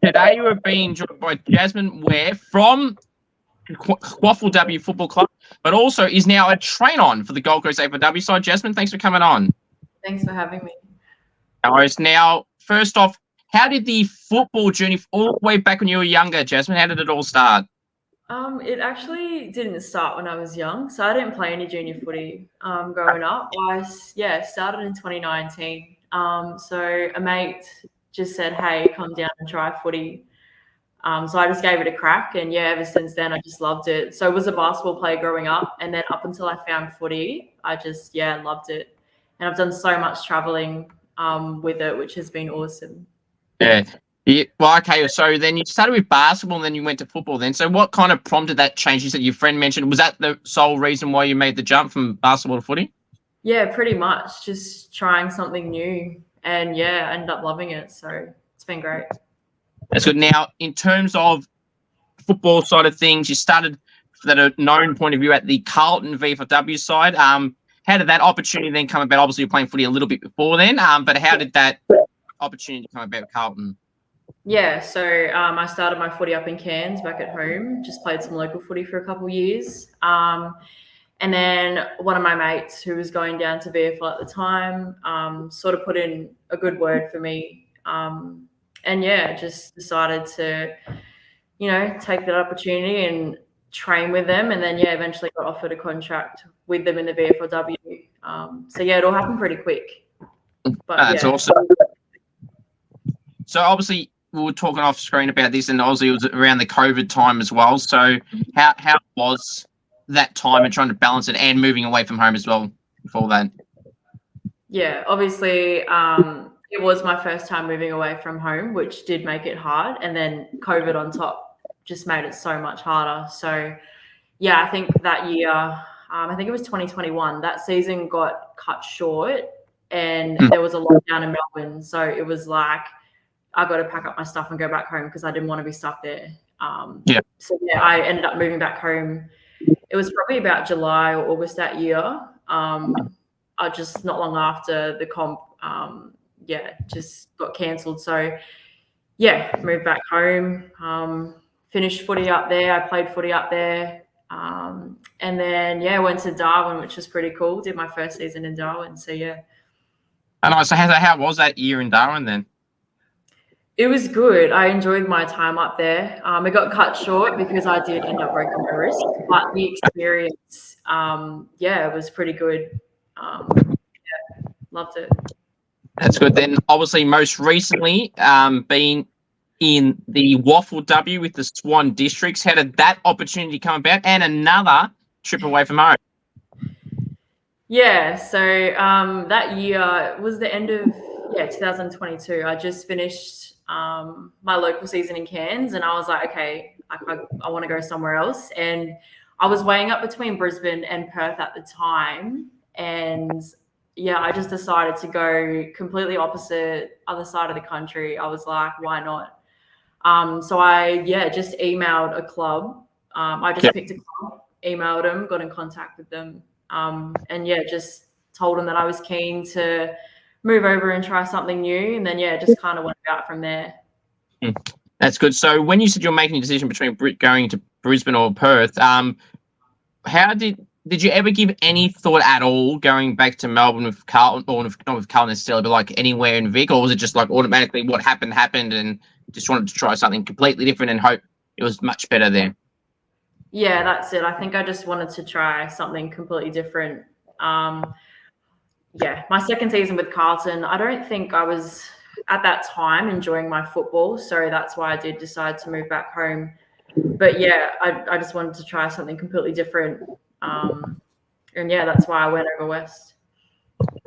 Today you are being joined by Jasmine Ware from QAFLW Football Club, but also is now a train-on for the Gold Coast AFLW side. Jasmine, thanks for coming on. Thanks for having me. Now, first off, how did the football journey all the way back when you were younger, Jasmine? How did it all start? It actually didn't start when I was young, so I didn't play any junior footy growing up. I started in 2019. So a mate just said, "Hey, come down and try footy." So I just gave it a crack, and ever since then I just loved it. So I was a basketball player growing up, and then up until I found footy, I just loved it, and I've done so much traveling with it, which has been awesome. Yeah. Well, okay. So then you started with basketball, and then you went to football. Then, so what kind of prompted that change? You said your friend mentioned. Was that the sole reason why you made the jump from basketball to footy? Yeah, pretty much. Just trying something new, and I ended up loving it. So it's been great. That's good. Now, in terms of football side of things, you started from a known point of view at the Carlton VFLW side. How did that opportunity then come about? Obviously, you're playing footy a little bit before then, but how did that opportunity come about with Carlton? Yeah, so I started my footy up in Cairns back at home, just played some local footy for a couple of years. And then one of my mates who was going down to VFL at the time sort of put in a good word for me. And just decided to, take that opportunity and train with them. And then, eventually got offered a contract with them in the VFLW. So, it all happened pretty quick. But that's awesome. So, obviously, we were talking off screen about this, and obviously it was around the COVID time as well. So, how was that time and trying to balance it and moving away from home as well before that? Yeah, obviously, it was my first time moving away from home, which did make it hard. And then COVID on top just made it so much harder. So, I think that year, I think it was 2021, that season got cut short and there was a lockdown in Melbourne. So it was like, I got to pack up my stuff and go back home because I didn't want to be stuck there. So, I ended up moving back home. It was probably about July or August that year. I just not long after the comp, just got cancelled. So, moved back home, finished footy up there. I played footy up there. And then, went to Darwin, which was pretty cool. Did my first season in Darwin. So, And so how was that year in Darwin then? It was good. I enjoyed my time up there. It got cut short because I did end up breaking my wrist, but the experience, it was pretty good. Loved it. That's good. Then, obviously, most recently, being in the WAFLW with the Swan Districts. How did that opportunity come about? And another trip away from home. Yeah. So that year was the end of 2022. I just finished my local season in Cairns, and I was like, okay, I want to go somewhere else. And I was weighing up between Brisbane and Perth at the time, and I just decided to go completely opposite, other side of the country. I was like, why not? So I just emailed a club. I just picked a club, emailed them, got in contact with them, and just told them that I was keen to move over and try something new, and then just kind of went about from there. That's good. So when you said you're making a decision between going to Brisbane or Perth, how did you ever give any thought at all going back to Melbourne with Carlton, or not with Carlton necessarily, but like anywhere in Vic, or was it just like automatically what happened and just wanted to try something completely different and hope it was much better there? Yeah, that's it. I think I just wanted to try something completely different. My second season with Carlton, I don't think I was at that time enjoying my football. So that's why I did decide to move back home. But I just wanted to try something completely different. And that's why I went over west.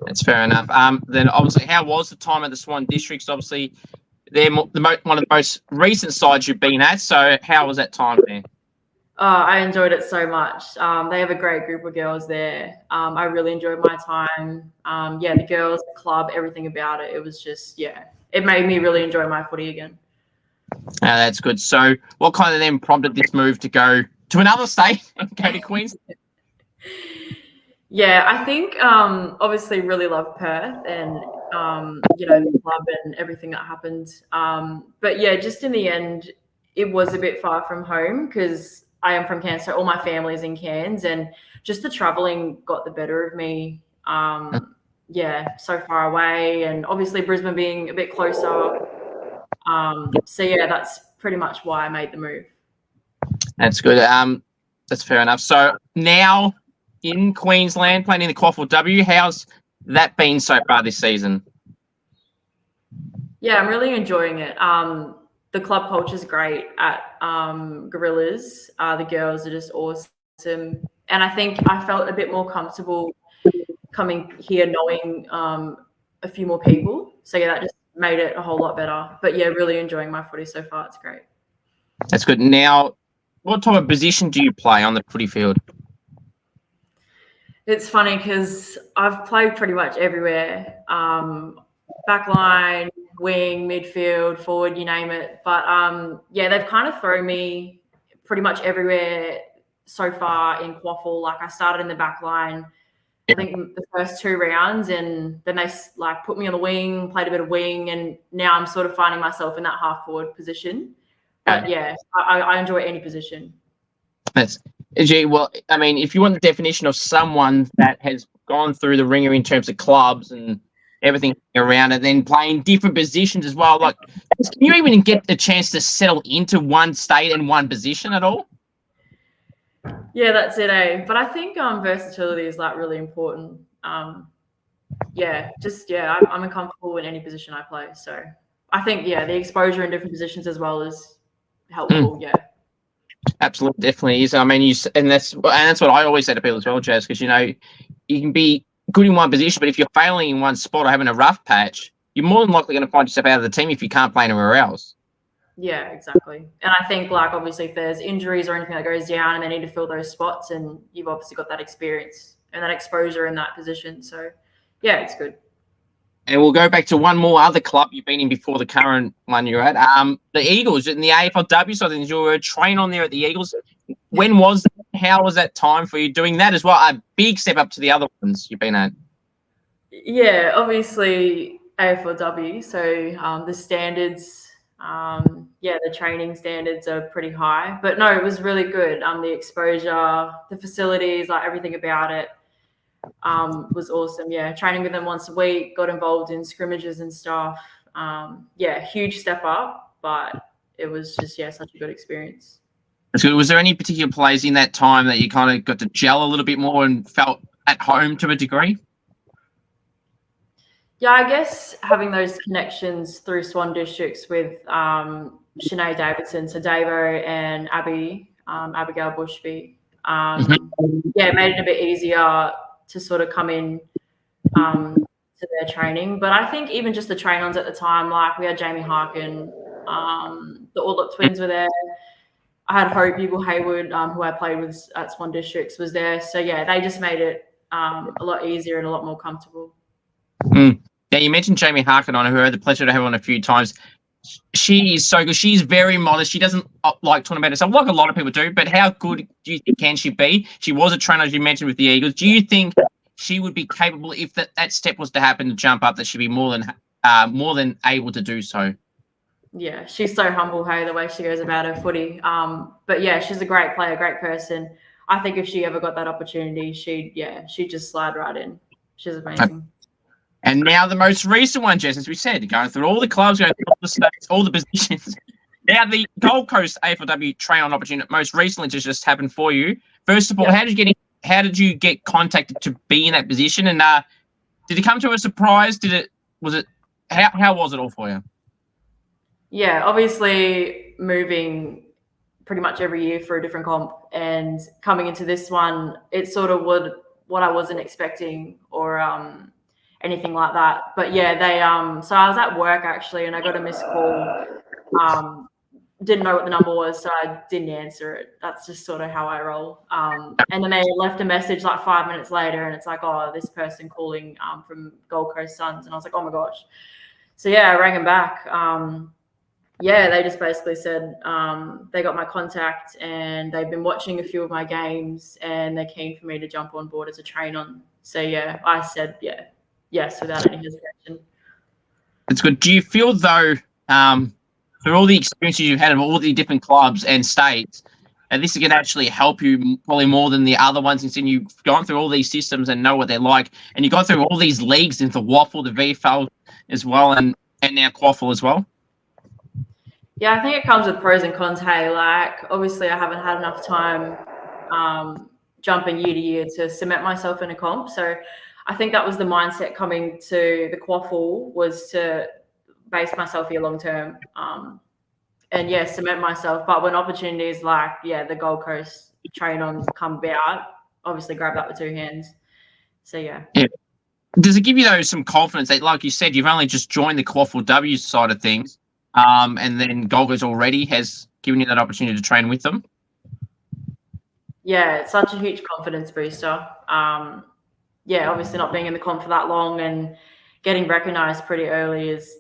That's fair enough. Then obviously, how was the time at the Swan Districts? Obviously, they're one of the most recent sides you've been at. So how was that time there? I enjoyed it so much. They have a great group of girls there. I really enjoyed my time. The girls, the club, everything about it. It was just, it made me really enjoy my footy again. That's good. So what kind of then prompted this move to go to another state and go to Queensland? I think obviously really love Perth, and the club and everything that happened. But yeah, just in the end, it was a bit far from home because I am from Cairns, so all my family's in Cairns, and just the traveling got the better of me. So far away, and obviously Brisbane being a bit closer. So yeah, that's pretty much why I made the move. That's good. That's fair enough. So now in Queensland, playing in the QAFLW, how's that been so far this season? Yeah, I'm really enjoying it. The club culture is great at Gorillas. The girls are just awesome, and I think I felt a bit more comfortable coming here, knowing a few more people. So yeah, that just made it a whole lot better. But yeah, really enjoying my footy so far. It's great. That's good. Now, what type of position do you play on the footy field? It's funny because I've played pretty much everywhere. Backline, wing, midfield, forward, you name it. But they've kind of thrown me pretty much everywhere so far in QAFL. Like I started in the backline, I think the first 2 rounds, and then they like put me on the wing, played a bit of wing, and now I'm sort of finding myself in that half forward position. But yeah, I enjoy any position. Well, I mean, if you want the definition of someone that has gone through the ringer in terms of clubs and everything around it, then playing different positions as well, like, can you even get a chance to settle into one state and one position at all? Yeah, that's it, eh? But I think versatility is like really important. I'm comfortable in any position I play. So I think the exposure in different positions as well is helpful. Yeah. Absolutely, definitely is. I mean, that's what I always say to people as well, Jazz, because you can be good in one position, but if you're failing in one spot or having a rough patch, you're more than likely going to find yourself out of the team if you can't play anywhere else. Yeah, exactly. And I think, like, obviously if there's injuries or anything that goes down and they need to fill those spots, and you've obviously got that experience and that exposure in that position. So yeah, it's good. And we'll go back to one more other club you've been in before the current one you're at. The Eagles in the AFLW. So you were trained on there at the Eagles. When was that? How was that time for you doing that as well? A big step up to the other ones you've been at. Yeah, obviously AFLW. So the standards, the training standards are pretty high. But no, it was really good. The exposure, the facilities, like everything about it. Was awesome. Yeah, training with them once a week, got involved in scrimmages and stuff. Huge step up, but it was just such a good experience. That's good. Was there any particular players in that time that you kind of got to gel a little bit more and felt at home to a degree? Yeah, I guess having those connections through Swan Districts with Sinead Davidson, so Davo and Abigail Bushby, it made it a bit easier to sort of come in to their training. But I think even just the train-ons at the time, like we had Jamie Harkin, the All-Up twins were there. I had Hope Bugle-Hayward, who I played with at Swan Districts, was there. So, they just made it a lot easier and a lot more comfortable. Yeah, you mentioned Jamie Harkin on, who I had the pleasure to have on a few times. She is so good. She's very modest. She doesn't like talking about herself like a lot of people do, but how good do you think can she be? She was a trainer, as you mentioned, with the Eagles. Do you think she would be capable, if that step was to happen, to jump up, that she'd be more than able to do so? Yeah, she's so humble, hey, the way she goes about her footy. But yeah, she's a great player, great person. I think if she ever got that opportunity, she'd just slide right in. She's amazing. And now the most recent one, Jess, as we said, going through all the clubs, going through all the states, all the positions. Now the Gold Coast AFLW train-on opportunity most recently just happened for you. First of all, how did you get contacted to be in that position? And did it come to a surprise? How was it all for you? Yeah, obviously moving pretty much every year for a different comp, and coming into this one, it's sort of what I wasn't expecting or anything like that. But yeah, they so I was at work actually, and I got a missed call. Didn't know what the number was, so I didn't answer it. That's just sort of how I roll. And then they left a message like 5 minutes later, and it's like, oh, this person calling from Gold Coast Suns, and I was like, oh my gosh. So yeah, I rang them back. They just basically said they got my contact and they've been watching a few of my games and they're keen for me to jump on board as a train-on. So yeah, I said yes without any hesitation. It's good. Do you feel though, through all the experiences you've had of all the different clubs and states, and this is going to actually help you probably more than the other ones, since you've gone through all these systems and know what they're like, and you've gone through all these leagues into WAFL, the VFL as well, and now QAFL as well? Yeah, I think it comes with pros and cons. Hey, like obviously I haven't had enough time jumping year to year to cement myself in a comp. So I think that was the mindset coming to the QAFL, was to base myself here long term. And yeah, cement myself. But when opportunities like, the Gold Coast train on come about, obviously grab that with two hands. So yeah. Does it give you though some confidence that, like you said, you've only just joined the QAFLW side of things, and then Gold Coast already has given you that opportunity to train with them? Yeah, it's such a huge confidence booster. Obviously not being in the comp for that long and getting recognised pretty early is,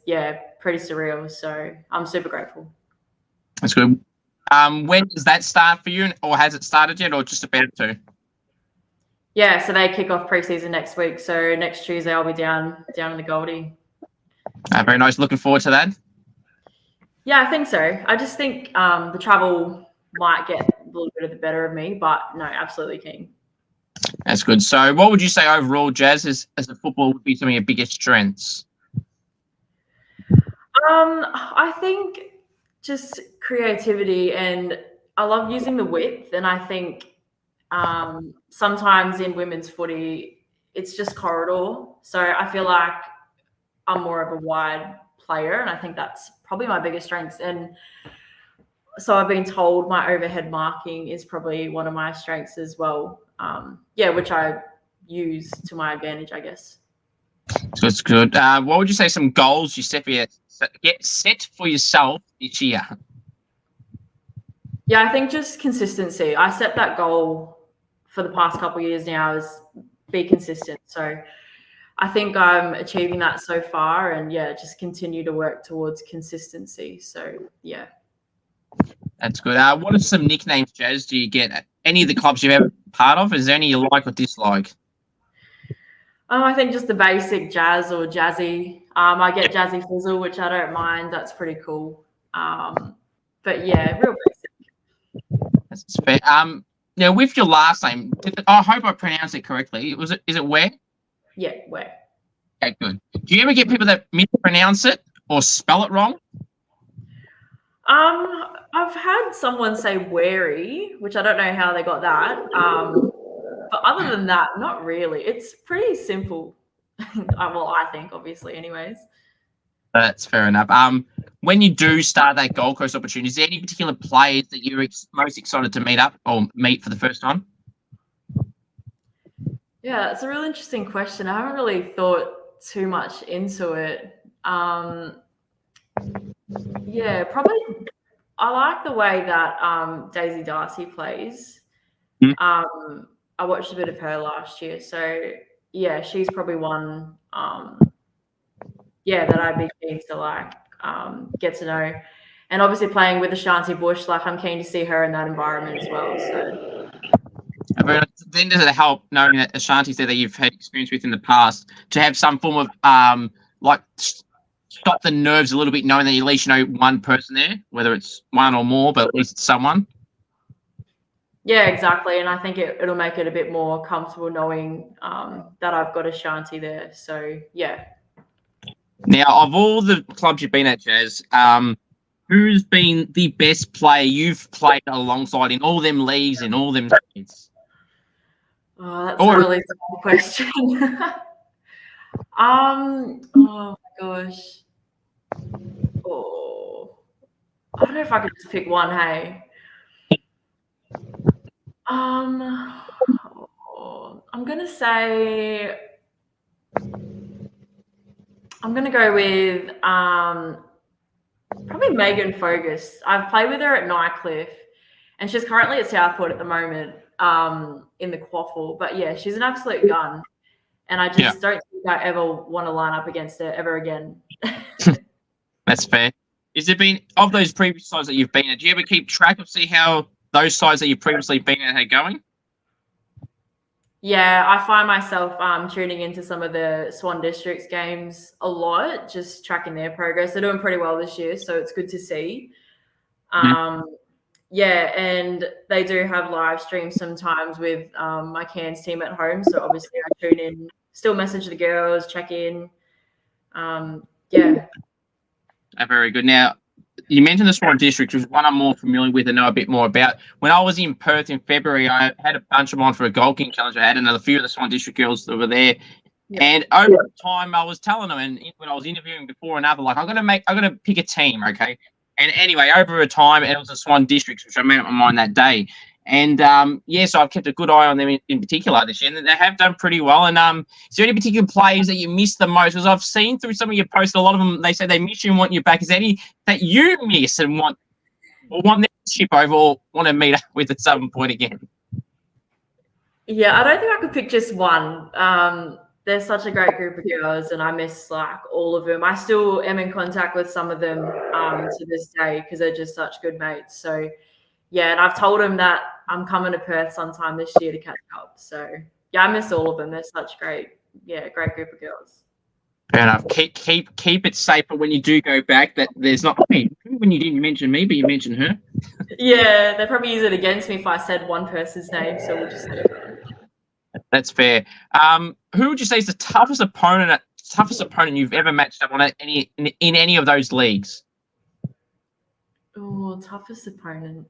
pretty surreal. So I'm super grateful. That's good. When does that start for you, or has it started yet, or just about to? Yeah, so they kick off preseason next week. So next Tuesday I'll be down in the Goldie. Very nice. Looking forward to that. Yeah, I think so. I just think the travel might get a little bit of the better of me, but no, absolutely keen. That's good. So what would you say overall, Jazz, as a football would be some of your biggest strengths? I think just creativity, and I love using the width. And I think sometimes in women's footy, it's just corridor. So I feel like I'm more of a wide player, and I think that's probably my biggest strengths. And so I've been told my overhead marking is probably one of my strengths as well. Which I use to my advantage, I guess. So it's good. What would you say some goals you set for yourself this year? Yeah, I think just consistency. I set that goal for the past couple of years now, is be consistent. So I think I'm achieving that so far, and just continue to work towards consistency. So yeah. That's good. What are some nicknames, Jazz, do you get at any of the clubs you've ever been part of? Is there any you like or dislike? I think just the basic Jazz or Jazzy. I get Jazzy Fizzle, which I don't mind. That's pretty cool. But yeah, real basic. That's fair. Now with your last name, I hope I pronounced it correctly. Is it Ware? Yeah, Ware. Okay, good. Do you ever get people that mispronounce it or spell it wrong? I've had someone say wary, which I don't know how they got that. But other than that, not really. It's pretty simple. Well, I think, obviously, anyways. That's fair enough. When you do start that Gold Coast opportunity, is there any particular players that you're most excited to meet for the first time? Yeah, it's a really interesting question. I haven't really thought too much into it. Probably I like the way that Daisy Darcy plays. I watched a bit of her last year. So, she's probably one, that I'd be keen to, get to know. And obviously playing with Ashanti Bush, I'm keen to see her in that environment as well. So. Then does it help knowing that Ashanti's there that you've had experience with in the past to have some form of, stop the nerves a little bit, knowing that at least you know one person there, whether it's one or more, but at least it's someone? Yeah, exactly. And I think it'll make it a bit more comfortable knowing that I've got Ashanti there. So, yeah. Now, of all the clubs you've been at, Jazz, who's been the best player you've played alongside in all them leagues and all them states? Oh, that's a really tough question. Oh my gosh. Oh, I don't know if I could just pick one. Hey. I'm gonna go with probably Megan Fogus. I've played with her at Nycliffe, and she's currently at Southport at the moment in the QAFL. But yeah, she's an absolute gun, and I just don't think I ever want to line up against her ever again. That's fair. Has there been, of those previous sides that you've been at, do you ever keep track of see how those sides that you've previously been at are going? Yeah, I find myself tuning into some of the Swan Districts games a lot, just tracking their progress. They're doing pretty well this year, so it's good to see. Yeah, and they do have live streams sometimes with my Cairns team at home. So obviously I tune in, still message the girls, check in. Yeah. Very good. Now, you mentioned the Swan District, which is one I'm more familiar with and know a bit more about. When I was in Perth in February, I had a bunch of them on for a Gold King Challenge. I had another few of the Swan District girls that were there. Yeah. And over time, I was telling them, and when I was interviewing before another, like, I'm gonna pick a team, okay? And anyway, over a time, it was the Swan Districts, which I made up my mind that day. And so I've kept a good eye on them in particular this year, and they have done pretty well. And is there any particular players that you miss the most? Because I've seen through some of your posts, a lot of them, they say they miss you and want you back. Is there any that you miss and want them to ship over or want to meet up with at some point again? Yeah, I don't think I could pick just one. They're such a great group of girls, and I miss like all of them. I still am in contact with some of them to this day because they're just such good mates. So yeah, and I've told them that I'm coming to Perth sometime this year to catch up. So yeah, I miss all of them. They're such great group of girls. Fair enough. Keep it safe for when you do go back. That there's not when you didn't mention me, but you mentioned her. Yeah, they probably use it against me if I said one person's name. So we'll just say that. That's fair. Who would you say is the toughest opponent you've ever matched up on in any of those leagues? Oh, toughest opponent.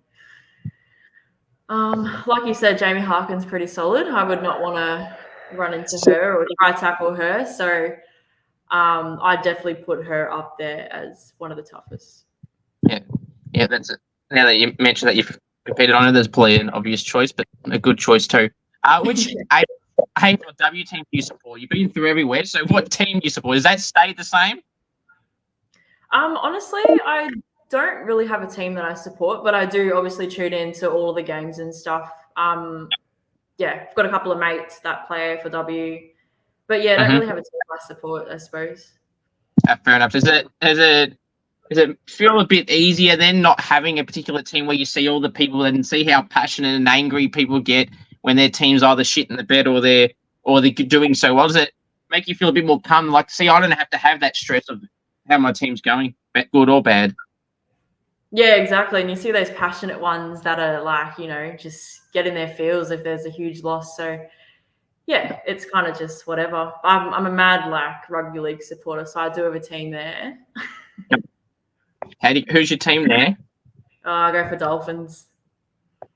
Like you said, Jamie Harkin's pretty solid. I would not want to run into her or try tackle her. So I'd definitely put her up there as one of the toughest. Yeah, that's it. Now that you mentioned that you've competed on it, there's probably an obvious choice, but a good choice too. Which AFLW team do you support? You've been through everywhere, so what team do you support? Does that stay the same? Honestly, I don't really have a team that I support, but I do obviously tune in to all the games and stuff. I've got a couple of mates that play AFLW, but I don't really have a team I support, I suppose. Fair enough. Does it feel a bit easier then not having a particular team where you see all the people and see how passionate and angry people get when their team's either shit in the bed or they're doing so well? Does it make you feel a bit more calm? Like, see, I don't have to have that stress of how my team's going, good or bad. Yeah, exactly. And you see those passionate ones that are like, just get in their feels if there's a huge loss. So yeah, it's kind of just whatever. I'm a mad rugby league supporter, so I do have a team there. Yep. Who's your team there? I go for Dolphins.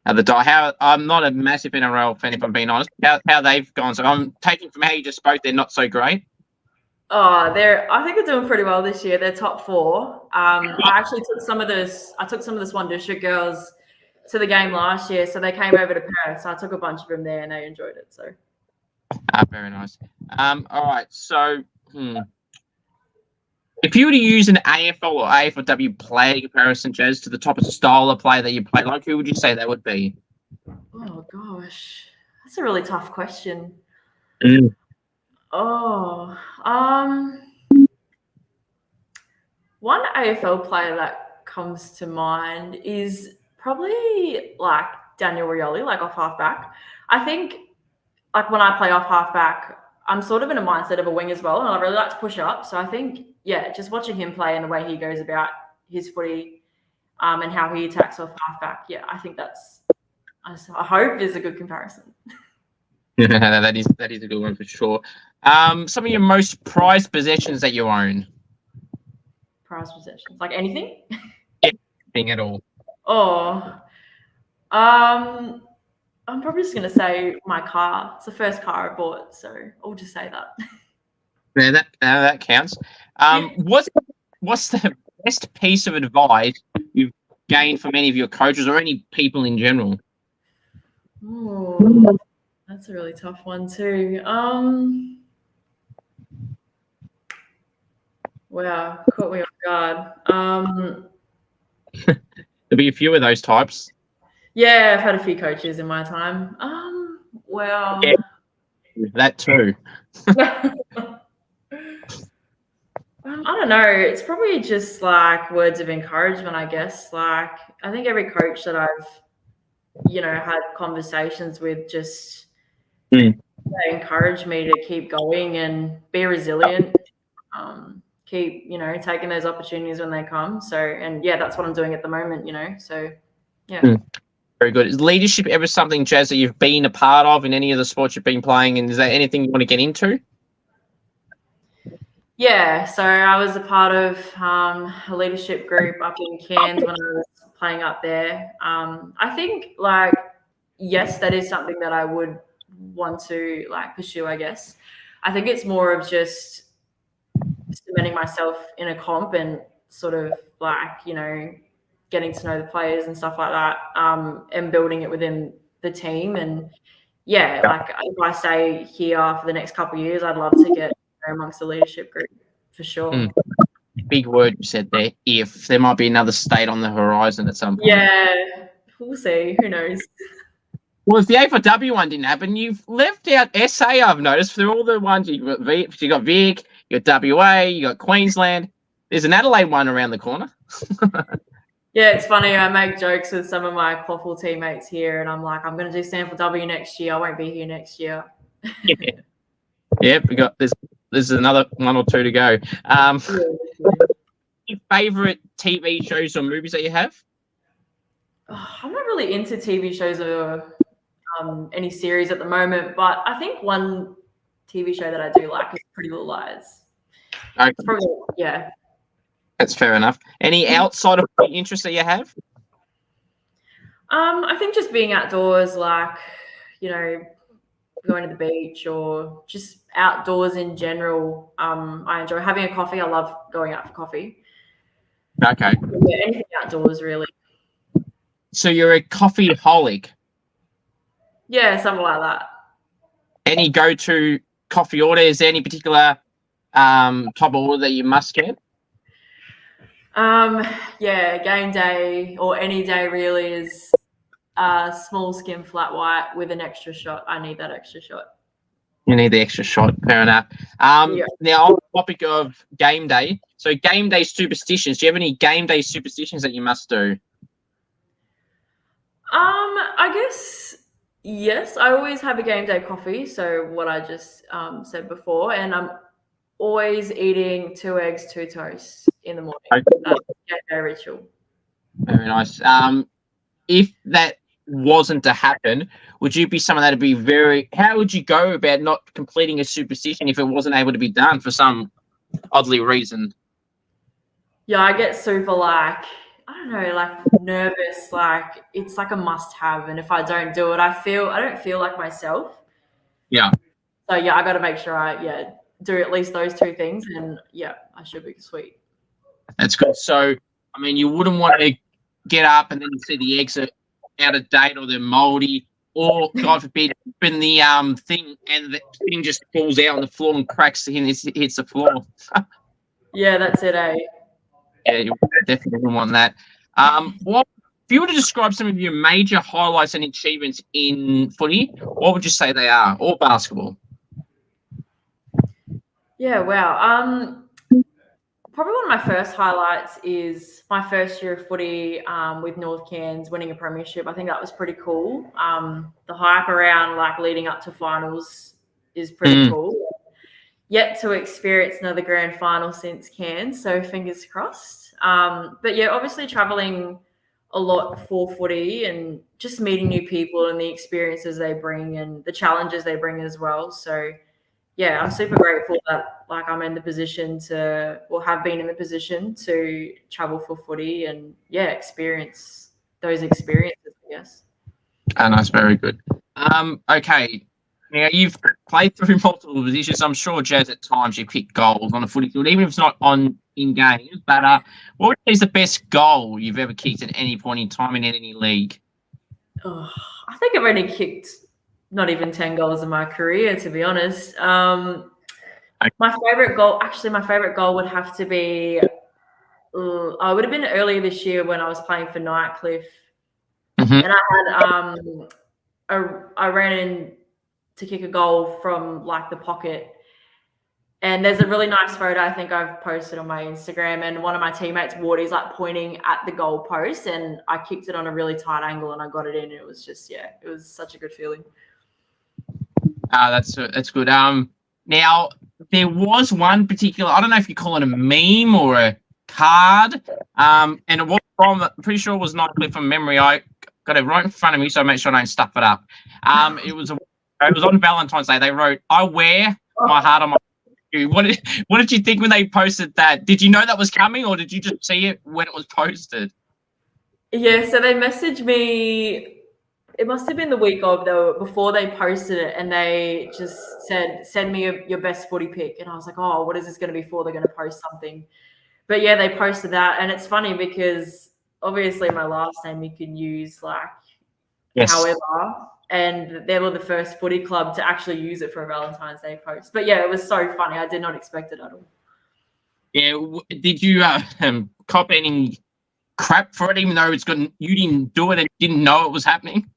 I'm not a massive NRL fan, if I'm being honest. How they've gone. So I'm taking from how you just spoke, they're not so great. Oh, I think they're doing pretty well this year. They're top 4. I actually took some of the Swan District girls to the game last year, so they came over to Perth. So I took a bunch of them there, and they enjoyed it. So. Very nice. All right. So, if you were to use an AFL or AFLW player comparison, Jazz, to the type of style of player that you play, like, who would you say that would be? Oh gosh, that's a really tough question. One AFL player that comes to mind is probably Daniel Rioli, off halfback. I think when I play off halfback, I'm sort of in a mindset of a wing as well, and I really like to push up. So I think, just watching him play and the way he goes about his footy, and how he attacks off halfback, I think I hope is a good comparison. that is a good one for sure. Some of your most prized possessions that you own. Prized possessions, like anything? Anything at all. I'm probably just going to say my car. It's the first car I bought, so I'll just say that. Yeah, that counts. What's the best piece of advice you've gained from any of your coaches or any people in general? Oh, that's a really tough one too. Wow, caught me off guard. There'll be a few of those types. Yeah, I've had a few coaches in my time. Well, yeah, that too. I don't know. It's probably just words of encouragement, I guess. I think every coach that I've, had conversations with just they encourage me to keep going and be resilient. Keep, you know, taking those opportunities when they come. So, and yeah, that's what I'm doing at the moment, you know. So, yeah. Very good. Is leadership ever something, Jazz, that you've been a part of in any of the sports you've been playing? And is there anything you want to get into? Yeah, so I was a part of a leadership group up in Cairns when I was playing up there. I think, like, yes, that is something that I would want to, like, pursue, I guess. I think it's more of just cementing myself in a comp and sort of, like, you know, getting to know the players and stuff like that, and building it within the team. And, yeah, like, if I stay here for the next couple of years, I'd love to get amongst the leadership group for sure. Big word you said there. If there might be another state on the horizon at some point. Yeah, we'll see. Who knows? Well, if the AFLW one didn't happen, you've left out SA. I've noticed through all the ones you got Vic, you got WA, you got Queensland. There's an Adelaide one around the corner. Yeah, it's funny. I make jokes with some of my QAFL teammates here, and I'm like, I'm going to do SANFLW next year. I won't be here next year. Yeah, we got there's another one or two to go. Your favourite TV shows or movies that you have? I'm not really into TV shows or any series at the moment, but I think one TV show that I do like is Pretty Little Lies. Okay. It's probably, yeah. That's fair enough. Any outside of interests that you have? I think just being outdoors, like, you know, going to the beach or just outdoors in general. I enjoy having a coffee. I love going out for coffee. Okay. Yeah, anything outdoors, really. So you're a coffeeholic? Yeah, something like that. Any go-to coffee order? Is there any particular type of order that you must get? Yeah, game day or any day really is small skim flat white with an extra shot. I need that extra shot. You need the extra shot. Fair enough. Yeah. Now, on the topic of game day, so game day superstitions. Do you have any game day superstitions that you must do? I guess yes. I always have a game day coffee. So what I just said before, and I'm always eating 2 eggs, 2 toasts in the morning. Okay. That's game day ritual. Very nice. If that wasn't to happen, would you be someone that'd be very? How would you go about not completing a superstition if it wasn't able to be done for some oddly reason? Yeah, I get super like, I don't know, like nervous. Like it's like a must-have, and if I don't do it, I don't feel like myself. Yeah. So yeah, I got to make sure I do at least those 2 things, and yeah, I should be sweet. That's good. So, I mean, you wouldn't want to get up and then you see the eggs are out of date or they're moldy, or God forbid, open the thing and the thing just falls out on the floor and cracks and hits the floor. Yeah, that's it, eh? Yeah, you definitely wouldn't want that. What if you were to describe some of your major highlights and achievements in footy? What would you say they are, or basketball? Yeah, wow. Probably one of my first highlights is my first year of footy with North Cairns winning a premiership. I think that was pretty cool. The hype around like leading up to finals is pretty cool. Yet to experience another grand final since Cairns, so fingers crossed. But yeah, obviously traveling a lot for footy and just meeting new people and the experiences they bring and the challenges they bring as well. So yeah, I'm super grateful that like I'm in the position to, or have been in the position to travel for footy and experience those experiences, I guess. Oh, that's very good. Okay. Now you've played through multiple positions. I'm sure, Jazz, at times you kick goals on a footy field, even if it's not in games. But what is the best goal you've ever kicked at any point in time in any league? Oh, I think I've only kicked not even 10 goals in my career, to be honest. My favorite goal would have to be, I would have been earlier this year when I was playing for Nightcliff. Mm-hmm. And I ran in to kick a goal from like the pocket. And there's a really nice photo I think I've posted on my Instagram, and one of my teammates, Wardy's like pointing at the goal post, and I kicked it on a really tight angle and I got it in. It was just, it was such a good feeling. That's good. Now there was one particular. I don't know if you call it a meme or a card. And it was from. I'm pretty sure it was not from memory. I got it right in front of me, so I make sure I don't stuff it up. It was on Valentine's Day. They wrote, "I wear my heart on my." What did you think when they posted that? Did you know that was coming, or did you just see it when it was posted? Yeah, so they messaged me. It must have been the week of, though, before they posted it, and they just said, "Send me your best footy pick." And I was like, "Oh, what is this going to be for? They're going to post something." But yeah, they posted that, and it's funny because obviously my last name you can use like however, and they were the first footy club to actually use it for a Valentine's Day post. But yeah, it was so funny. I did not expect it at all. Yeah, did you cop any crap for it, even though you didn't do it and didn't know it was happening?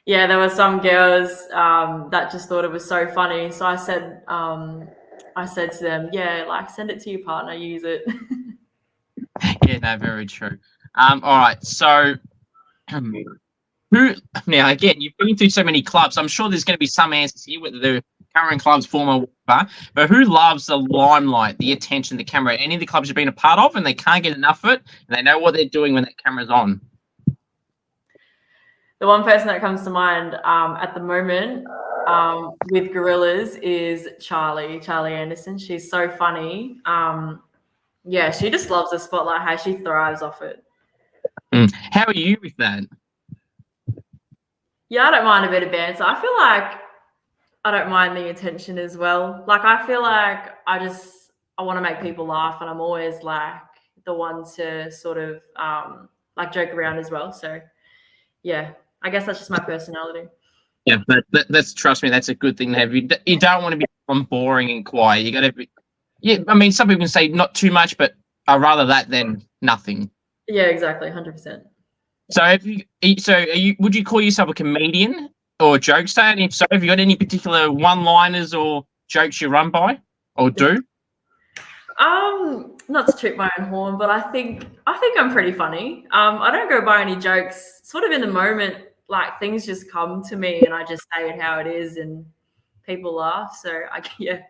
Yeah, there were some girls that just thought it was so funny. So I said to them, yeah, like send it to your partner, use it. Yeah, no, very true. All right, so who now? Again, you've been through so many clubs. I'm sure there's going to be some answers here, whether they're current clubs, former, whatever. But who loves the limelight, the attention, the camera? Any of the clubs you've been a part of, and they can't get enough of it, and they know what they're doing when that camera's on. The one person that comes to mind at the moment with Gorillas is Charlie Anderson. She's so funny. Yeah, she just loves the spotlight. How she thrives off it. How are you with that? Yeah, I don't mind a bit of banter. I feel like I don't mind the attention as well. Like I feel like I want to make people laugh, and I'm always like the one to sort of like joke around as well. So yeah, I guess that's just my personality. Yeah, but that's trust me, that's a good thing to have. You don't want to be boring and quiet. You got to be. Yeah, I mean, some people can say not too much, but I'd rather that than nothing. Yeah, exactly, 100%. So, would you call yourself a comedian or a jokester? And if so, have you got any particular one-liners or jokes you run by or do? Not to toot my own horn, but I think I'm pretty funny. I don't go by any jokes. Sort of in the moment, like things just come to me, and I just say it how it is, and people laugh. So yeah.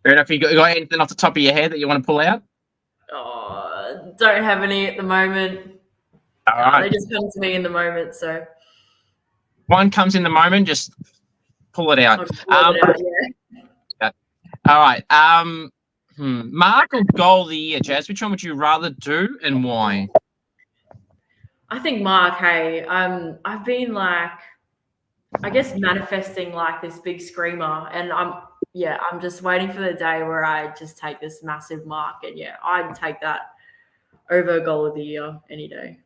Fair enough. You got anything off the top of your head that you want to pull out? Oh, don't have any at the moment. All right. They just come to me in the moment. So one comes in the moment, just pull it out. Yeah. All right. Mark or goal of the year, Jazz? Which one would you rather do, and why? I think Mark. Hey, I've been like, I guess manifesting like this big screamer, and I'm just waiting for the day where I just take this massive mark, and yeah, I'd take that over goal of the year any day.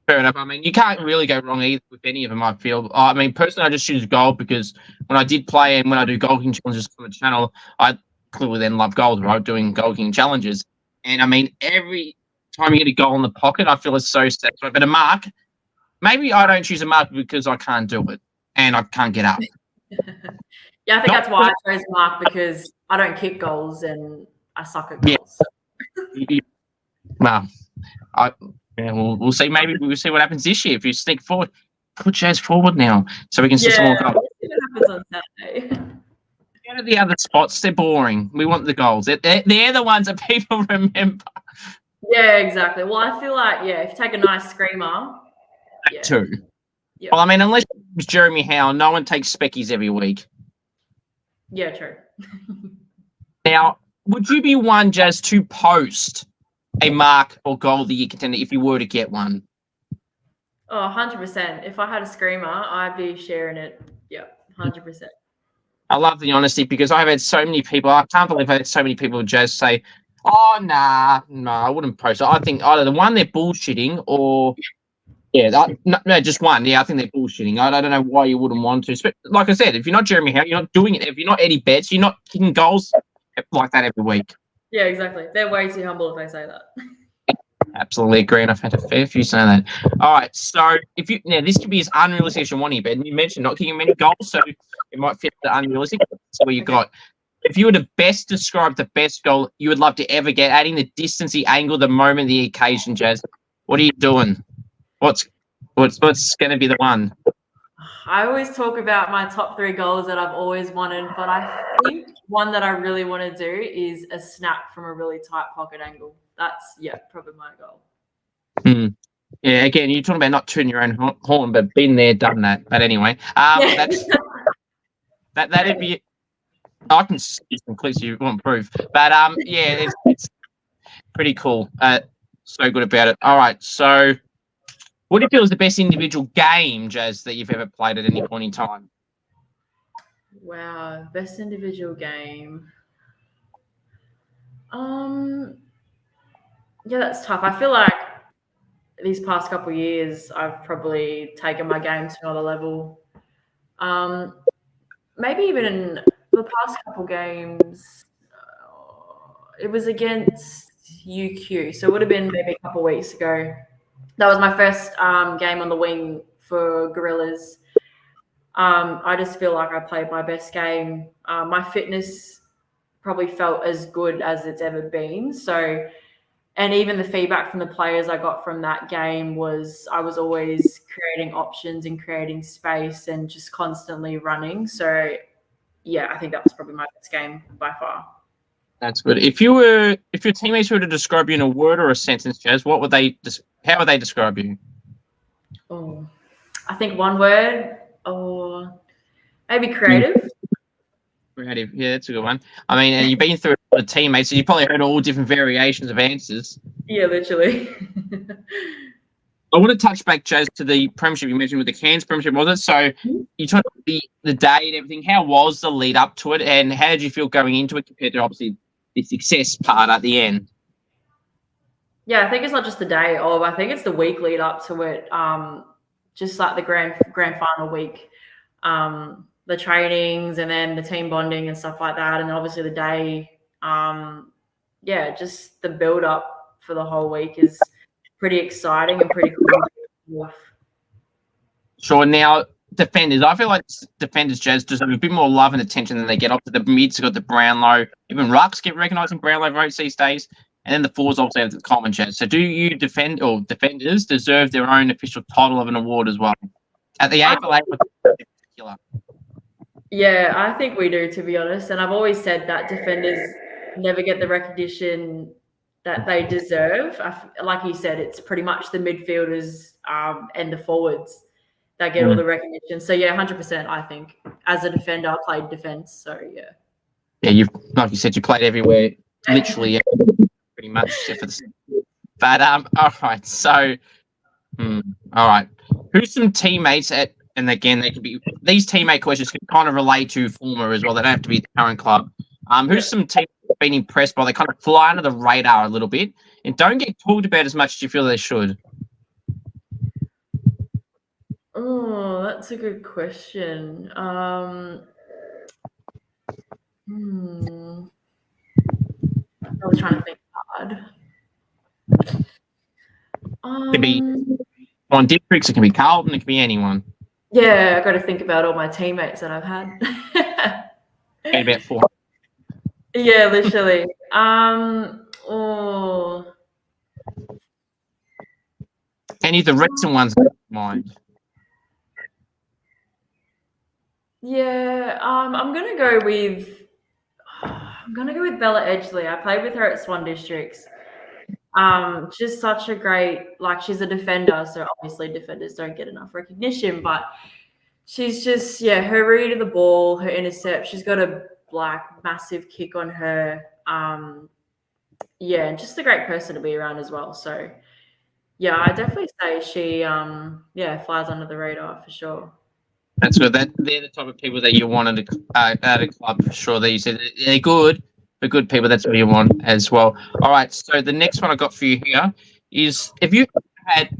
Fair enough. I mean, you can't really go wrong either with any of them, I feel. I mean, personally, I just choose gold because when I did play and when I do goal kicking challenges on the channel, I clearly then love gold, right? Doing goal kicking challenges. And I mean, every time you get a goal in the pocket, I feel it's so satisfying. But a mark, maybe I don't choose a mark because I can't do it and I can't get up. Yeah, I think that's why I chose mark, because I don't kick goals and I suck at goals. Yeah. Well, we'll see. Maybe we'll see what happens this year. If you sneak forward, put Jazz forward now so we can see some more goals. We'll see what happens on Saturday. Go to the other spots. They're boring. We want the goals. They're the ones that people remember. Yeah, exactly. Well, I feel like, if you take a nice screamer. That too. Yep. Well, I mean, unless it's Jeremy Howe, no one takes speckies every week. Yeah, true. Now, would you be one, Jazz, to post a mark or goal of the year contender if you were to get one? Oh, 100%. If I had a screamer, I'd be sharing it. Yeah, 100%. I love the honesty because I've had so many people. I can't believe I've had so many people just say, "Oh, nah, no, I wouldn't post it." I think either the one they're bullshitting or, no, just one. Yeah, I think they're bullshitting. I don't know why you wouldn't want to. But like I said, if you're not Jeremy Howe, you're not doing it. If you're not Eddie Betts, you're not kicking goals like that every week. Yeah, exactly. They're way too humble if they say that. Absolutely agree, and I've had a fair few say that. All right, so this could be as unrealistic as you want here, but you mentioned not kicking many goals, so it might fit the unrealistic. That's what you got. If you were to best describe the best goal you would love to ever get, adding the distance, the angle, the moment, the occasion, Jazz, what are you doing? What's going to be the one? I always talk about my top 3 goals that I've always wanted, but I think one that I really want to do is a snap from a really tight pocket angle. That's, probably my goal. Yeah, again, you're talking about not tooting your own horn, but been there, done that. But anyway, that'd be. I can see some clips you want proof, but yeah, it's pretty cool. So good about it. All right, so what do you feel is the best individual game, Jazz, that you've ever played at any point in time? Wow, best individual game. Yeah, that's tough. I feel like these past couple of years, I've probably taken my game to another level. Maybe even in the past couple games, it was against UQ, so it would have been maybe a couple of weeks ago. That was my first game on the wing for Gorillas. I just feel like I played my best game. My fitness probably felt as good as it's ever been. So, and even the feedback from the players I got from that game was I was always creating options and creating space and just constantly running. So, yeah, I think that was probably my best game by far. That's good. If your teammates were to describe you in a word or a sentence, Jazz, how would they describe you? Oh, I think one word, or maybe creative. Creative, yeah, that's a good one. I mean, and you've been through a lot of teammates, so you probably heard all different variations of answers. Yeah, literally. I want to touch back, Jazz, to the premiership you mentioned with the Cairns premiership, was it? So you talked about the day and everything. How was the lead up to it, and how did you feel going into it compared to obviously the success part at the end? Yeah, I think it's not just the day of. I think it's the week lead up to it. Just like the grand final week, the trainings and then the team bonding and stuff like that, and then obviously the day. Just the build up for the whole week is pretty exciting and pretty cool. Sure. Now, defenders, I feel like defenders, Jazz, deserve a bit more love and attention than they get. Up to the mids, got the Brownlow, even rucks get recognised in Brownlow votes these days, and then the forwards obviously have the common, Jazz. So, do you defenders deserve their own official title of an award as well at the AFLW in particular? Yeah, I think we do, to be honest. And I've always said that defenders never get the recognition that they deserve. Like you said, it's pretty much the midfielders and the forwards that get all the recognition. So, yeah, 100%, I think. As a defender, I played defence, so, yeah. Yeah, like you said, you played everywhere, literally, pretty much, except for the... But, all right, so... all right. Who's some teammates and again, they can be, these teammate questions can kind of relate to former as well. They don't have to be the current club. Who's some teammates you've been impressed by? They kind of fly under the radar a little bit and don't get talked about as much as you feel they should. Oh, that's a good question. I was trying to think hard. It can be on districts, it can be Carlton, it can be anyone. Yeah, I got to think about all my teammates that I've had. And about 4. Yeah, literally. Any of the recent ones in mind? Yeah, I'm gonna go with Bella Edgley. I played with her at Swan Districts. Just such a great, she's a defender, so obviously defenders don't get enough recognition, but she's just, her read of the ball, her intercept, she's got a massive kick on her. And just a great person to be around as well. So yeah, I definitely say she flies under the radar for sure. That's good. They're the type of people that you want at a club for sure. That you said they're good. For good people, that's what you want as well. All right, so the next one I got for you here is, if you had,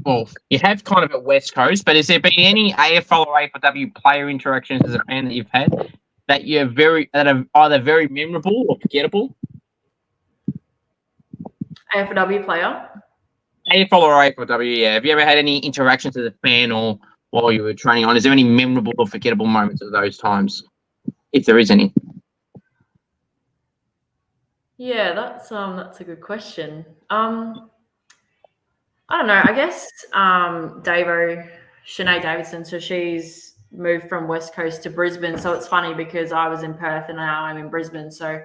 you have kind of at West Coast, but has there been any AFL or AFLW player interactions as a fan that you've had that are either very memorable or forgettable? AFLW player? AFL or AFLW, yeah. Have you ever had any interactions as a fan or while you were training on? Is there any memorable or forgettable moments of those times, if there is any? Yeah, that's a good question. I don't know. I guess Shanae Davidson. So she's moved from West Coast to Brisbane. So it's funny because I was in Perth and now I'm in Brisbane. So,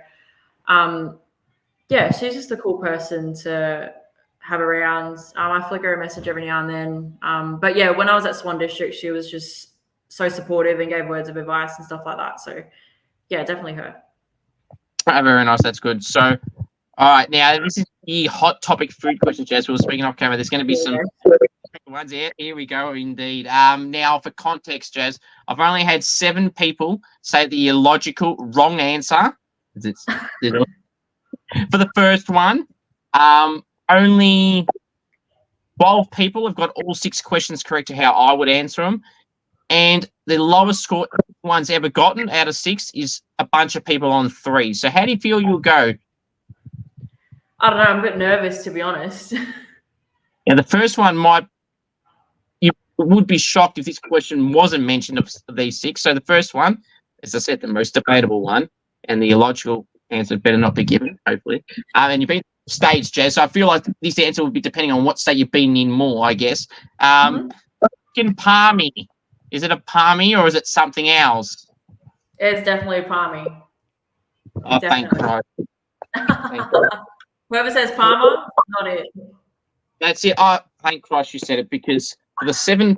yeah, she's just a cool person to have around. I flick her a message every now and then. But yeah, when I was at Swan District, she was just so supportive and gave words of advice and stuff like that. So yeah, definitely her. Very nice. That's good. So, all right, now this is the hot topic food question, Jess. We were speaking off camera. There's going to be some ones here. Here we go, indeed. Now, for context, Jazz, I've only had 7 people say the illogical wrong answer. For the first one, only 12 people have got all 6 questions correct to how I would answer them. And the lowest score one's ever gotten out of 6 is a bunch of people on 3. So how do you feel you'll go? I don't know. I'm a bit nervous, to be honest. Yeah, the first one you would be shocked if this question wasn't mentioned of these 6. So the first one, as I said, the most debatable one, and the illogical answer better not be given, hopefully. And you've been states, Jazz. So I feel like this answer would be depending on what state you've been in more, I guess. Chicken palmy. Is it a palmy or is it something else? It's definitely a palmy. Oh, thank Christ. Whoever says Palmer, not it. That's it. Oh, thank Christ you said it, because for the 7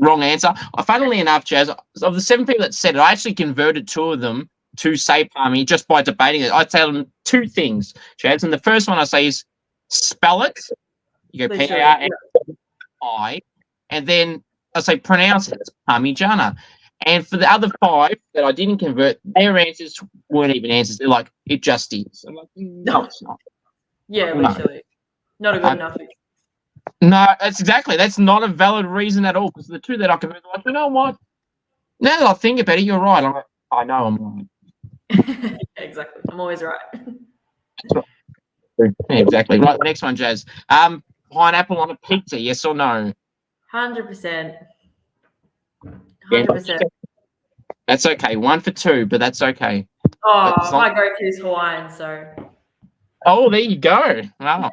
wrong answer, funnily enough, Jazz, of the 7 people that said it, I actually converted 2 of them to say palmy just by debating it. I tell them 2 things, Jazz, and the first one I say is spell it. You go P-A-R-M-I, and then I say pronounce it. It's Parmigiana. And for the other 5 that I didn't convert, their answers weren't even answers. They're like, it just is. I'm like, no, it's not. Yeah, literally. Not a good enough. No, that's not a valid reason at all. Because the 2 that I converted, I'm like, you know what? Now that I think about it, you're right. I'm like, I know I'm right. Exactly. I'm always right. Yeah, exactly. Right, the next one, Jazz. Pineapple on a pizza, yes or no? 100%. 100%. That's okay. 1 for 2, but that's okay. Oh, my go-to is Hawaiian, so. Oh, there you go. Wow.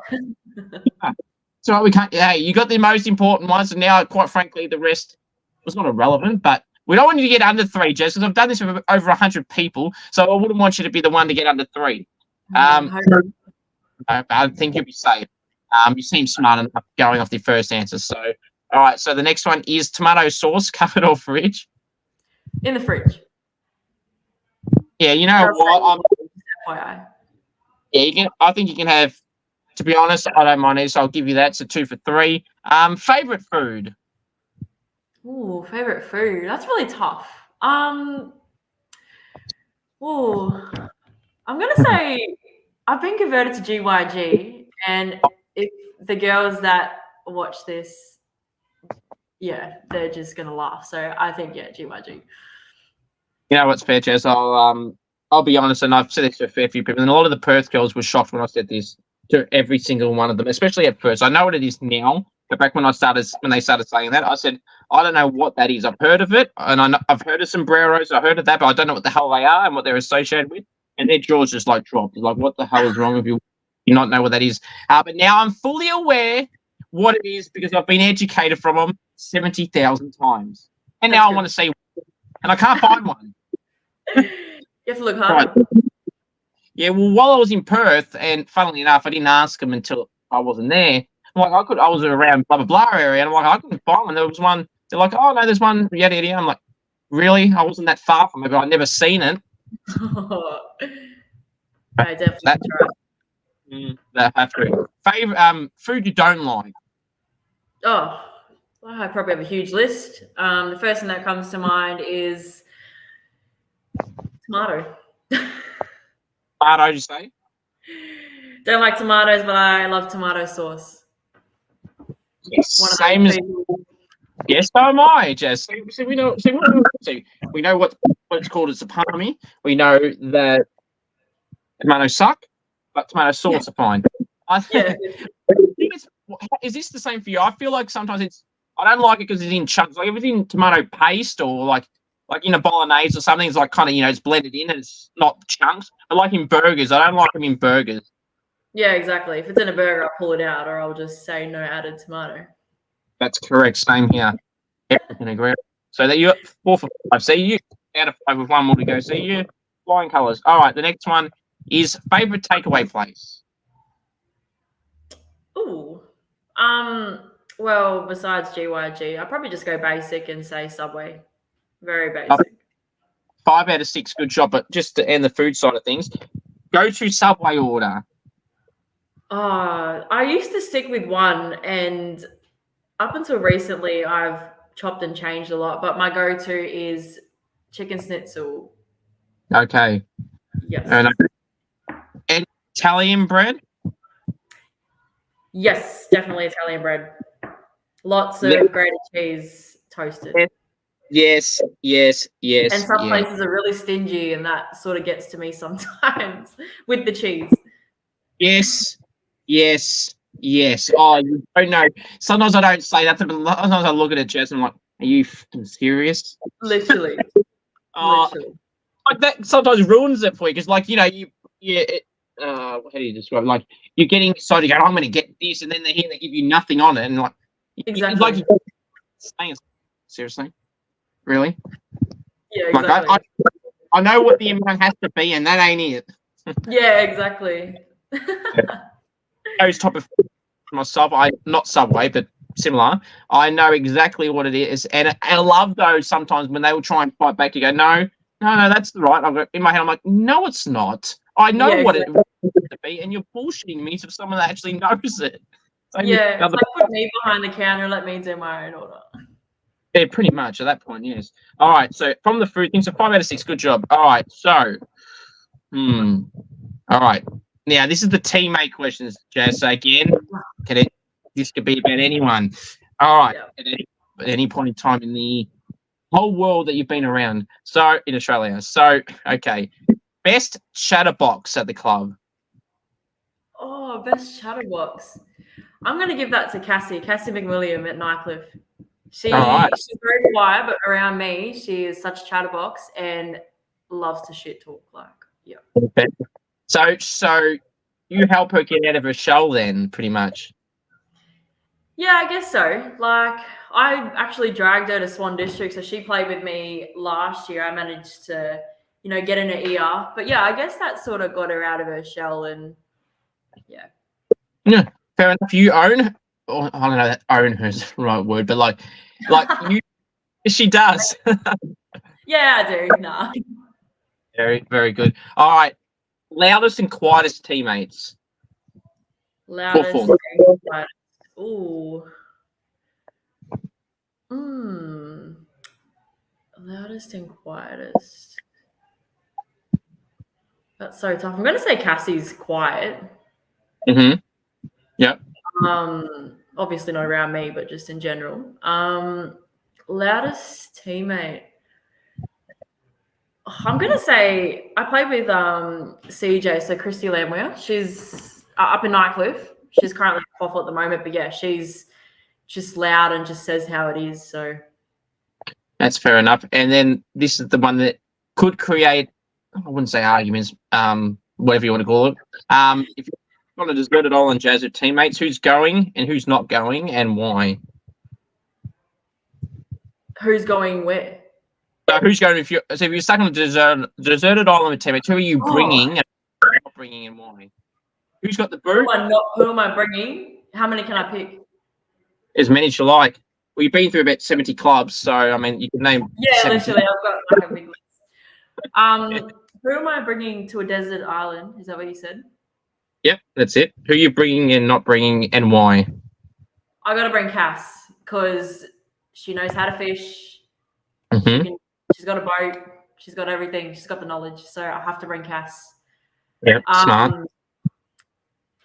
So we can't. Hey, you got the most important ones, and now, quite frankly, the rest was not irrelevant. But we don't want you to get under 3, Jess, because I've done this with over 100 people, so I wouldn't want you to be the one to get under 3. I think you'll be safe. You seem smart enough going off the first answer. So, all right. So the next one is tomato sauce, cupboard or fridge? In the fridge. Yeah, you know what? FYI. Yeah, I think you can have. To be honest, I don't mind either, so I'll give you that. So 2 for 3. Favorite food? Ooh, favorite food. That's really tough. I'm gonna say I've been converted to GYG, and if the girls that watch this, yeah, they're just gonna laugh. So I think GYG. You know what's fair, Jess? I'll be honest, and I've said this to a fair few people, and a lot of the Perth girls were shocked when I said this to every single one of them, especially at first. I know what it is now, but back when they started saying that, I said, I don't know what that is. I've heard of it, and I've heard of sombreros, I heard of that, but I don't know what the hell they are and what they're associated with. And their jaws just like dropped. Like, what the hell is wrong with you? You not know what that is. But now I'm fully aware what it is because I've been educated from them 70,000 times. And now I want to see, and I can't find one. You have to look hard. Right. Yeah, well, while I was in Perth, and funnily enough, I didn't ask them until I wasn't there. I'm like, I was around blah, blah, blah area, and I'm like, I couldn't find one. There was one. They're like, oh, no, there's one, yada, yada. I'm like, really? I wasn't that far from it, but I'd never seen it. I definitely try. That have to. Favorite food you don't like? Oh, I probably have a huge list. The first thing that comes to mind is tomato. Tomato, you say? Don't like tomatoes, but I love tomato sauce. Yes, same as. Yes, so am I, Jess. So we know. We know what it's called. It's a palmy. We know that tomatoes suck, but tomato sauce are fine. I think is this the same for you? I feel like sometimes I don't like it because it's in chunks. Like if it's in tomato paste or like in a bolognese or something, it's like kind of it's blended in and it's not chunks. But like in burgers, I don't like them in burgers. Yeah, exactly. If it's in a burger, I'll pull it out, or I'll just say no added tomato. That's correct. Same here. I can agree. So that you're 4 for 5. So you out of 5 with 1 more to go. So you're flying colours. All right, the next one is favourite takeaway place. Ooh. Well, besides GYG, I'd probably just go basic and say Subway. Very basic. 5 out of 6, good job. But just to end the food side of things, go to Subway order. I used to stick with one, and up until recently, I've chopped and changed a lot. But my go-to is chicken schnitzel. Okay. Yes. And Italian bread? Yes, definitely Italian bread. Lots of grated cheese toasted. Yes. And some places are really stingy, and that sort of gets to me sometimes with the cheese. Yes. Oh, you don't know. Sometimes I don't say that, but sometimes I look at it, Jess, and I'm like, are you f***ing serious? Literally. Literally. Like that sometimes ruins it for you because, like, you know, how do you describe it? Like, you're getting excited, going, I'm going to get this, and then they give you nothing on it, and like, exactly. Seriously? Really? Yeah, exactly. Like, I know what the amount has to be, and that ain't it. Yeah, exactly. Those type of myself, not Subway, but similar. I know exactly what it is, and I love those sometimes when they will try and fight back. You go, no, that's right. In my head, I'm like, no, it's not. I know what it wants to be, and you're bullshitting me to someone that actually knows it. So yeah, it's like put me behind the counter and let me do my own order. Yeah, pretty much at that point, yes. All right, so from the food thing, so 5 out of 6, good job. All right, so, all right. Now, this is the teammate questions, Jazz. So again, this could be about anyone. All right, at any point in time in the whole world that you've been around. So, in Australia. So, okay. Best chatterbox at the club. Oh, best chatterbox. I'm going to give that to Cassie McWilliam at Nycliffe. She's very quiet, but around me, she is such a chatterbox and loves to shit talk. Like, yeah. Okay. So you help her get out of her shell then, pretty much. Yeah, I guess so. Like, I actually dragged her to Swan District, so she played with me last year. I managed to, get in her ear. But yeah, I guess that sort of got her out of her shell, and yeah. Yeah, fair enough. You own, or I don't know that own is the right word, but like you, she does. Yeah, I do. Nah. Very, very good. All right, loudest and quietest teammates. Loudest and quietest. Ooh. Loudest and quietest. That's so tough. I'm going to say Cassie's quiet. Mm-hmm. Yep. Obviously not around me, but just in general. Loudest teammate. I'm going to say I played with CJ, so Christy Lamware. She's up in Nycliffe. She's currently at QAFLW at the moment, but yeah, she's just loud and just says how it is. So that's fair enough. And then this is the one that could create, I wouldn't say arguments, whatever you want to call it. If you're on a deserted island, Jazz, with teammates, who's going and who's not going and why? Who's going where? So who's going if you're stuck on a deserted island with teammates? Who are you bringing and not bringing and why? Who's got the boot? Who am I bringing? How many can I pick? As many as you like. Well, you've been through about 70 clubs, so I mean, you can name. Yeah, 70. Literally, I've got like a big list. Who am I bringing to a desert island? Is that what you said? Yep, that's it. Who are you bringing and not bringing, and why? I got to bring Cass because she knows how to fish. Mm-hmm. She's got a boat. She's got everything. She's got the knowledge. So I have to bring Cass. Yep, smart.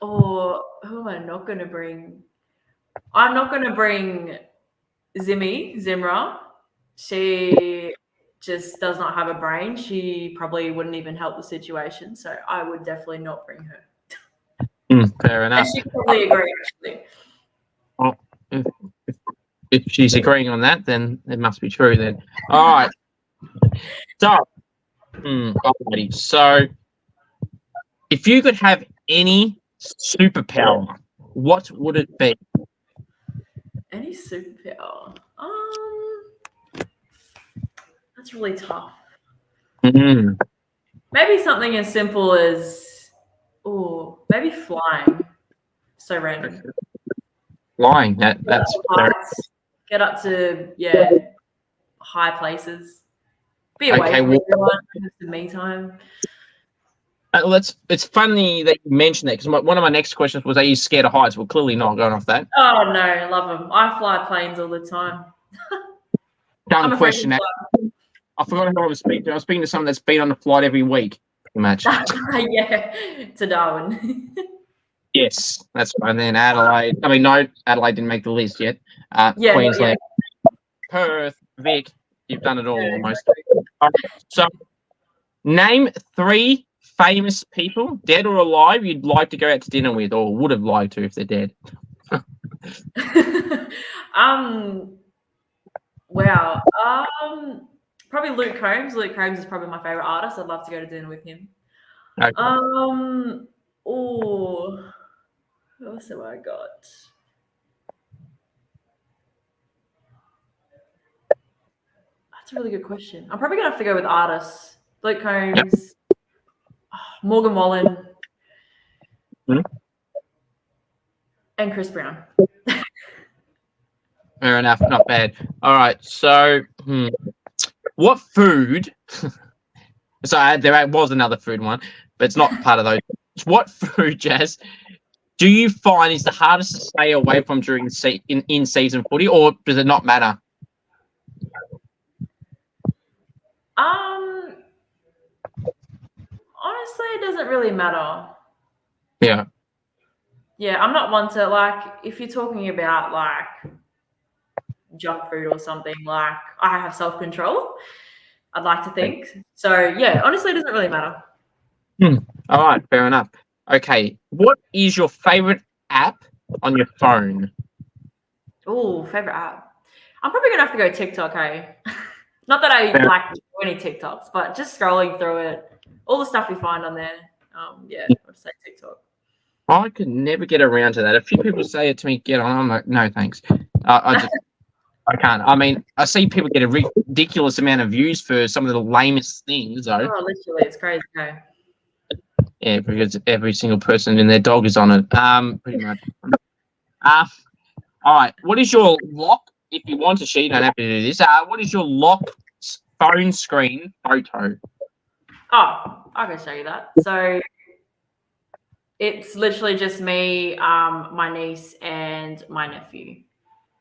Or who am I not going to bring? I'm not going to bring Zimra. She just does not have a brain. She probably wouldn't even help the situation. So I would definitely not bring her. Fair enough. And she probably agree, actually. Well, if she's agreeing on that, then it must be true then. All right. So, if you could have any superpower, what would it be? Any superpower? That's really tough. Mm. Maybe something as simple as, maybe flying. So random. Flying. That's very, Get up to high places. Be away okay. from Well, everyone. Have some me time. it's funny that you mentioned that, because one of my next questions was, are you scared of heights? Well, clearly not, going off that. Oh no, I love them. I fly planes all the time. Dumb question. I forgot who I was speaking to. I was speaking to someone that's been on a flight every week, pretty much. Yeah, to Darwin. Yes, that's fine. Then Adelaide. I mean, no, Adelaide didn't make the list yet. Queensland, Perth, Vic. You've done it all almost. So, name 3 famous people, dead or alive, you'd like to go out to dinner with, or would have liked to if they're dead. Wow. Probably Luke Combs. Luke Combs is probably my favorite artist. I'd love to go to dinner with him. Okay. Who else have I got? That's a really good question. I'm probably gonna have to go with artists. Luke Combs, Morgan Wallen, and Chris Brown. Fair enough. Not bad. All right. So, what food? So there was another food one, but it's not part of those. What food, Jazz, do you find is the hardest to stay away from during in season footy, or does it not matter? Honestly, it doesn't really matter. Yeah. Yeah, I'm not one to, like, if you're talking about like junk food or something, like, I have self-control, I'd like to think. So yeah, honestly, it doesn't really matter. All right, fair enough. Okay, what is your favorite app on your phone? Oh, favorite app. I'm probably gonna have to go TikTok, hey. Not that I like any TikToks, but just scrolling through it, all the stuff you find on there. I'll just say TikTok. I could never get around to that. A few people say it to me, get on. I'm like, no, thanks. I can't. I mean, I see people get a ridiculous amount of views for some of the lamest things, though. Oh, literally, it's crazy. Okay. Yeah, because every single person and their dog is on it. Pretty much. All right. What is your lock? If you want to share, you don't have to do this. What is your lock phone screen photo? Oh, I can show you that. So it's literally just me, my niece, and my nephew.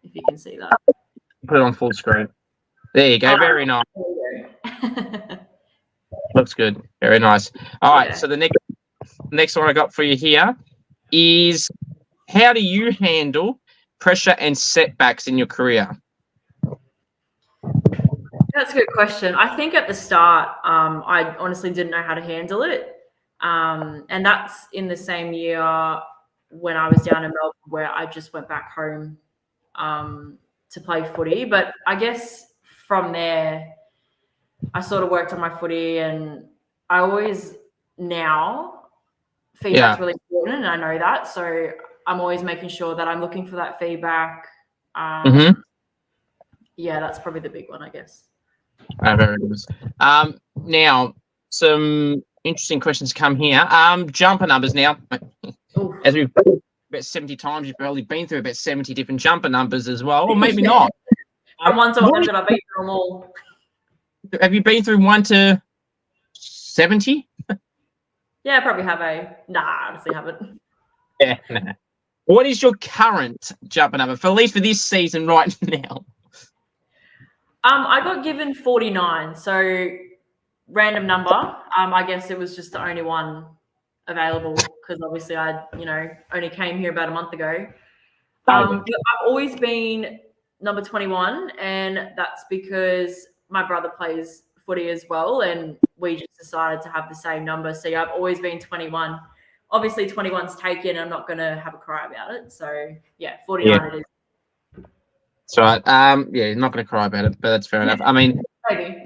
If you can see that. Put it on full screen. There you go. Very nice. Looks good. Very nice. All right. So the next one I got for you here is, how do you handle pressure and setbacks in your career? That's a good question. I think at the start, I honestly didn't know how to handle it. And that's in the same year when I was down in Melbourne, where I just went back home to play footy. But I guess from there, I sort of worked on my footy, and I always now feedback's really important, and I know that. So I'm always making sure that I'm looking for that feedback. Yeah, that's probably the big one, I guess. Very nice. Now, some interesting questions come here. Jumper numbers now. As we've about 70 times, you've probably been through about 70 different jumper numbers as well, or maybe not. From 1 to 100, I've been through them all. Have you been through 1 to 70? Yeah, I probably have Nah, honestly haven't. Yeah, nah. What is your current jumper number, for at least for this season right now? I got given 49, so random number. I guess it was just the only one available, because obviously I, only came here about a month ago. But I've always been number 21, and that's because my brother plays footy as well, and we just decided to have the same number. So yeah, I've always been 21. Obviously 21's taken. I'm not going to have a cry about it. So yeah, 49 it is. That's right. Yeah, not going to cry about it, but that's fair enough. I mean, maybe.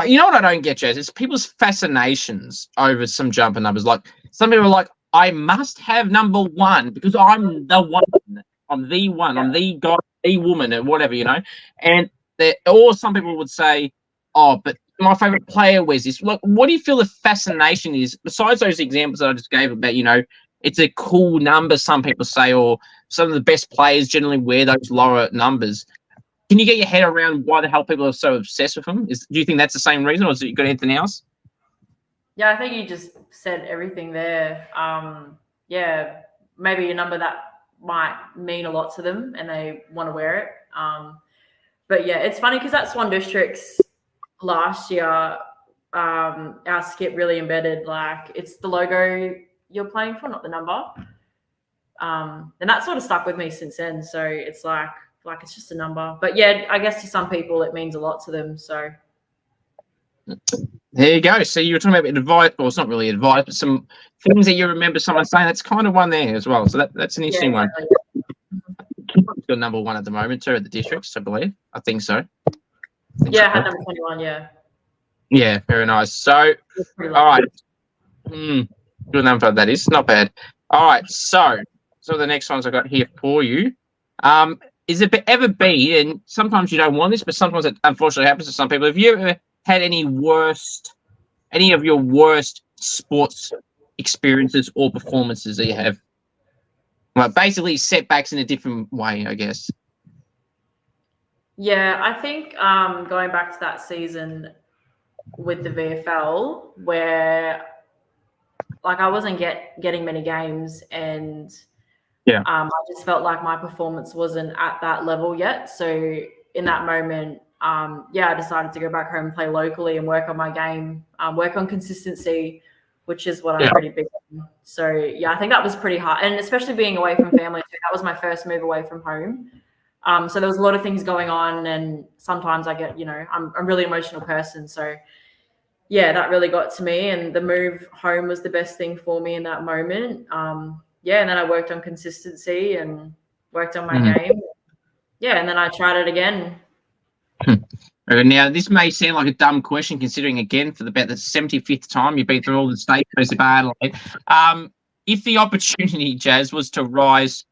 You know what I don't get, Jazz? It's people's fascinations over some jumper numbers. Like, some people are like, I must have number 1 because I'm the one. I'm the one. I'm the guy, the woman, and whatever, And or some people would say, oh, but my favorite player wears this. Look, what do you feel the fascination is, besides those examples that I just gave about, it's a cool number, some people say, or some of the best players generally wear those lower numbers. Can you get your head around why the hell people are so obsessed with them? Do you think that's the same reason, or has it got anything else? Yeah, I think you just said everything there. Yeah, maybe a number that might mean a lot to them and they want to wear it. But yeah, it's funny because at Swan Districts last year, our skip really embedded, like, it's the logo you're playing for, not the number. And that sort of stuck with me since then. So it's like it's just a number. But yeah, I guess to some people it means a lot to them. So there you go. So you were talking about advice, well, it's not really advice, but some things that you remember someone saying. That's kind of one there as well. So that's an interesting one. It's got number 1 at the moment too at the districts, I believe. I think so. Yeah, I had number 21. Yeah. Yeah, very nice. So, all right. Good number that is. Not bad. All right. So the next ones I got here for you. Is it ever been, and sometimes you don't want this, but sometimes it unfortunately happens to some people. Have you ever had any of your worst sports experiences or performances that you have? Like basically setbacks in a different way, I guess. Yeah, I think going back to that season with the VFL where like I wasn't getting many games, and I just felt like my performance wasn't at that level yet. So in that moment, I decided to go back home and play locally and work on my game, work on consistency, which is what I'm pretty big on. So yeah, I think that was pretty hard, and especially being away from family. That was my first move away from home. So there was a lot of things going on, and sometimes I get, I'm a really emotional person. So yeah, that really got to me, and the move home was the best thing for me in that moment. And then I worked on consistency and worked on my game. Yeah, and then I tried it again. Now, this may sound like a dumb question, considering, again, for about the 75th time you've been through all the states of Adelaide. If the opportunity, Jazz, was to rise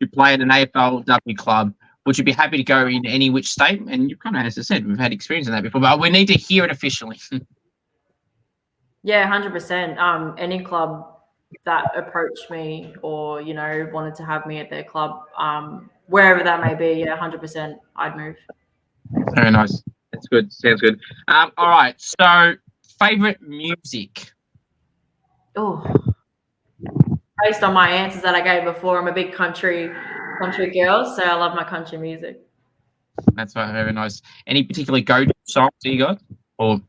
to play at an AFLW club, would you be happy to go in any which state? And you kind of, as I said, we've had experience in that before, but we need to hear it officially. Yeah, 100%. Any club that approached me or, wanted to have me at their club, wherever that may be, 100%, I'd move. Very nice. That's good. Sounds good. All right. So, favorite music? Oh, based on my answers that I gave before, I'm a big country girl, so I love my country music. That's very nice. Any particular go-to songs that you got, or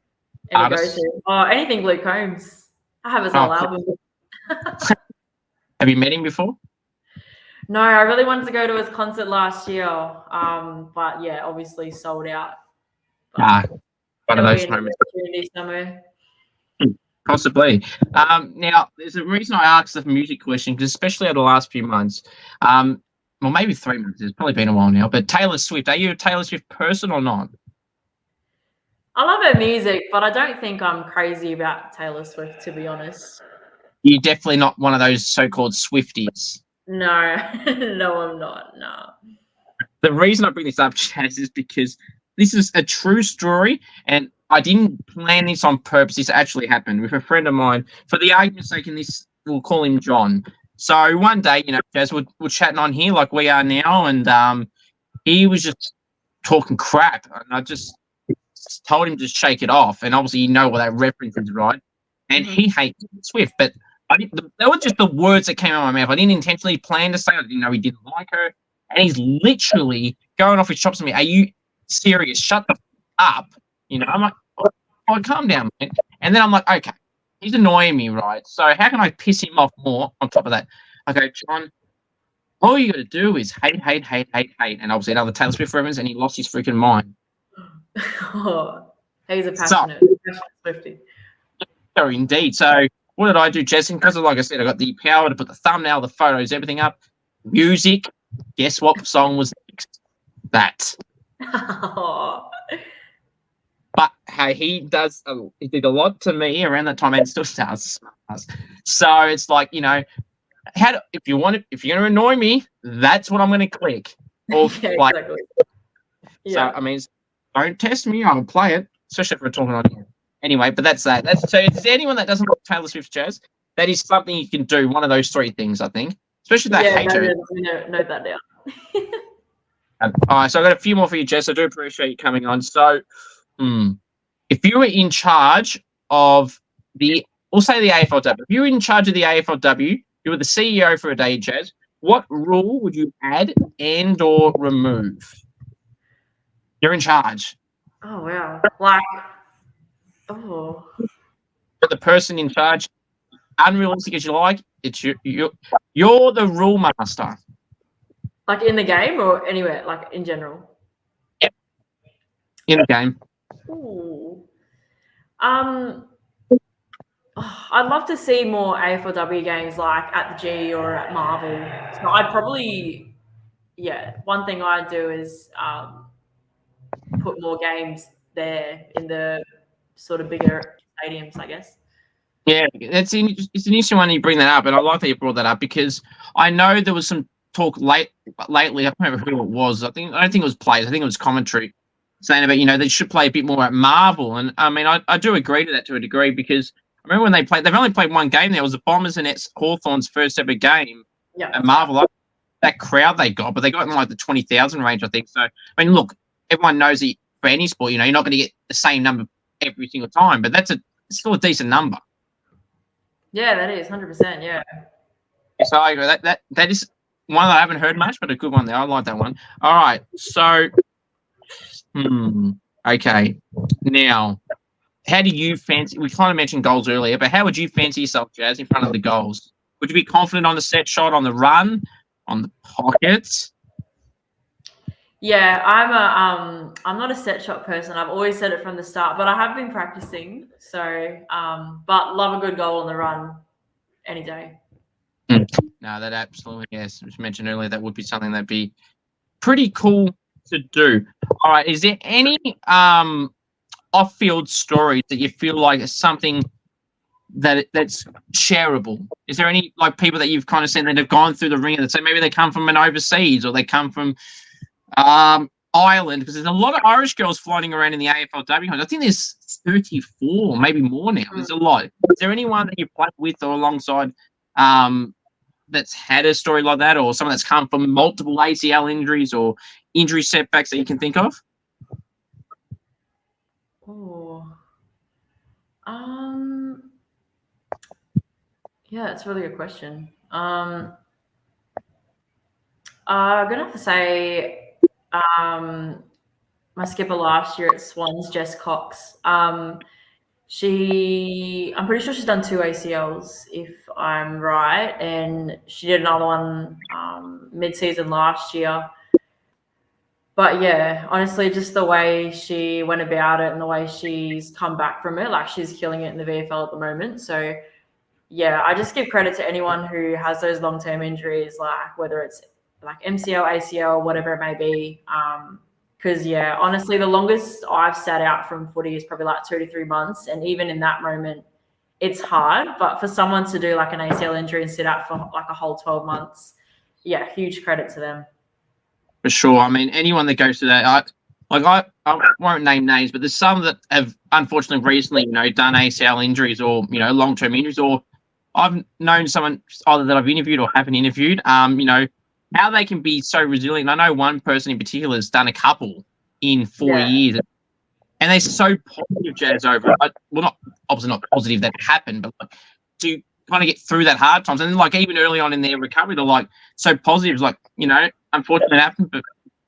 artists? Anything Luke Combs. I have his whole album. Have you met him before? No, I really wanted to go to his concert last year, but yeah, obviously sold out. One of those moments. Somewhere. Possibly. Now, there's a reason I asked the music question, because especially over the last few months, well, maybe 3 months, it's probably been a while now, but Taylor Swift, are you a Taylor Swift person or not? I love her music, but I don't think I'm crazy about Taylor Swift, to be honest. You're definitely not one of those so-called Swifties. No, no, I'm not. No. The reason I bring this up, Chaz, is because this is a true story, and I didn't plan this on purpose. This actually happened with a friend of mine. For the argument's sake, we'll call him John. So one day, Jazz, we're chatting on here like we are now, and he was just talking crap, and I just told him to shake it off. And obviously, what that reference is, right? And he hates Swift, but they were just the words that came out of my mouth. I didn't intentionally plan to say it. I didn't know he didn't like her. And he's literally going off his chops at me. Are you serious? Shut the up. I'm like, oh, calm down, man. And then I'm like, okay, he's annoying me, right? So how can I piss him off more on top of that? I go, John, all you got to do is hate. And obviously another Taylor Swift reference, and he lost his freaking mind. Oh, he's a passionate Swiftie. So, indeed. So what did I do, Jason? Because, like I said, I got the power to put the thumbnail, the photos, everything up. Music. Guess what song was next? That. But hey, he did a lot to me around that time, and still does. So it's like, if you're going to annoy me, that's what I'm going to click. Or exactly. So I mean, Don't test me. I will play it, especially if we're talking on. Anyway, but that's that. So if there's anyone that doesn't like Taylor Swift, Jazz, that is something you can do. One of those three things, I think. Especially that hater. Note that down. All right, so I've got a few more for you, Jess. I do appreciate you coming on. So, if you were in charge of we'll say the AFLW. If you were in charge of the AFLW, you were the CEO for a day, Jazz. What rule would you add and or remove? You're in charge. Oh wow! But the person in charge, unrealistic as you like, it's you're the rule master. Like in the game or anywhere, like in general? Yep. In the game. Ooh. I'd love to see more AFLW games like at the G or at Marvel. So I'd probably, one thing I'd do is put more games there in the sort of bigger stadiums, I guess. Yeah, it's an interesting one you bring that up, and I like that you brought that up because I know there was some talk lately. I can't remember who it was. I don't think it was players. I think it was commentary saying about they should play a bit more at Marvel, and I mean I do agree to that to a degree because I remember when they've only played one game there. It was the Bombers and Hawthorn's first ever game at Marvel. That crowd they got, but they got in like the 20,000 range, I think. So I mean, look, everyone knows that for any sport, you're not going to get the same number every single time, but it's still a decent number. Yeah, that is 100%. Yeah. So I agree. That is one that I haven't heard much, but a good one there. I like that one. All right. So, okay. Now, how do you fancy? We kind of mentioned goals earlier, but how would you fancy yourself, Jazz, in front of the goals? Would you be confident on the set shot, on the run, on the pockets? Yeah, I'm not a set shot person. I've always said it from the start, but I have been practicing. So, but love a good goal on the run any day. No, that absolutely, yes. As mentioned earlier, that would be something that'd be pretty cool to do. All right, is there any off-field stories that you feel like is something that's shareable? Is there any like people that you've kind of seen that have gone through the ringer that say maybe they come from an overseas or they come from Ireland, because there's a lot of Irish girls floating around in the AFLW. I think there's 34, maybe more now. There's a lot. Is there anyone that you've played with or alongside that's had a story like that, or someone that's come from multiple ACL injuries or injury setbacks that you can think of? Yeah, that's a really good question. I'm gonna have to say my skipper last year at Swans, Jess Cox. I'm pretty sure she's done 2 ACLs, if I'm right, and she did another one mid-season last year. But yeah, honestly, just the way she went about it and the way she's come back from it, like she's killing it in the VFL at the moment. So yeah, I just give credit to anyone who has those long-term injuries, like whether it's like MCL, ACL, whatever it may be. Because yeah, honestly, the longest I've sat out from footy is probably like 2 to 3 months, and even in that moment, it's hard. But for someone to do like an ACL injury and sit out for like a whole 12 months, yeah, huge credit to them. For sure. I mean, anyone that goes through that, I won't name names, but there's some that have unfortunately recently, done ACL injuries or long-term injuries, or I've known someone either that I've interviewed or haven't interviewed. How they can be so resilient. I know one person in particular has done a couple in 4 years, and they're so positive, Jazz, over it. Well, obviously not positive that it happened, but like, to kind of get through that hard times. And then, like, even early on in their recovery, they're like so positive, like, unfortunately it happened, but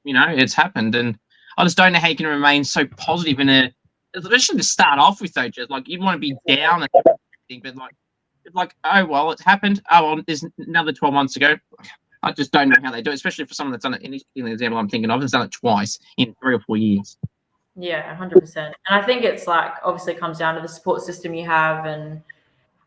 it's happened. And I just don't know how you can remain so positive especially to start off with, though, Jazz. Like, you'd want to be down and everything, but like, oh well, it's happened. Oh well, there's another 12 months to go. I just don't know how they do it, especially for someone that's done it. In this particular example I'm thinking of, has done it twice in 3 or 4 years. Yeah, 100%. And I think it's like, obviously it comes down to the support system you have. And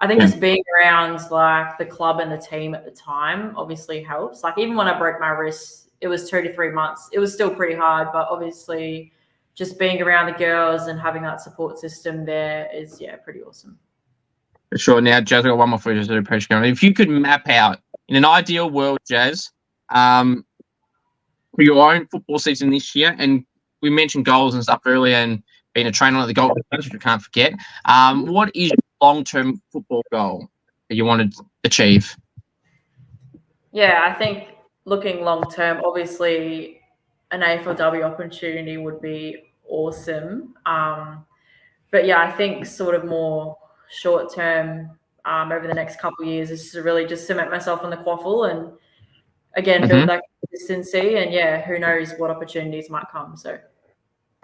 I think just being around like the club and the team at the time obviously helps. Like even when I broke my wrist, it was 2 to 3 months. It was still pretty hard, but obviously just being around the girls and having that support system there is, pretty awesome. For sure. Now, Jazz, I've got one more for you. If you could map out, in an ideal world, Jazz, for your own football season this year, and we mentioned goals and stuff earlier, and being a trainer at the Gold Coast, which we can't forget. What is your long-term football goal that you want to achieve? Yeah, I think looking long term, obviously an AFLW opportunity would be awesome. But yeah, I think sort of more short term over the next couple of years is to really just cement myself on the QAFL and again build that consistency. And yeah, who knows what opportunities might come. So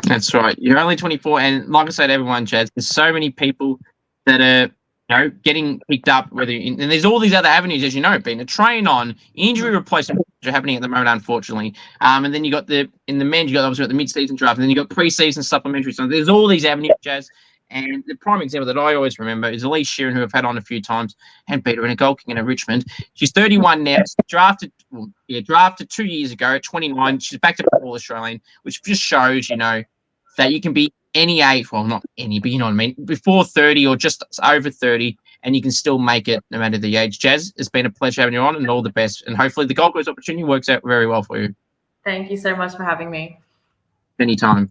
that's right. You're only 24, and like I said, everyone, Jazz, there's so many people that are, getting picked up. And there's all these other avenues, as you know, being a train on injury replacement, which are happening at the moment, unfortunately. And then you got in the men's, you got obviously the mid-season draft, and then you got pre-season supplementary. So there's all these avenues, Jazz. And the prime example that I always remember is Elise Sheeran, who I've had on a few times, and beat her in a goal kicking at Richmond. She's 31 now, drafted 2 years ago at 29. She's back to All Australian, which just shows, that you can be any age, well, not any, but you know what I mean, before 30 or just over 30, and you can still make it no matter the age. Jazz, it's been a pleasure having you on, and all the best. And hopefully the Gold Coast opportunity works out very well for you. thank you so much for having me. Anytime.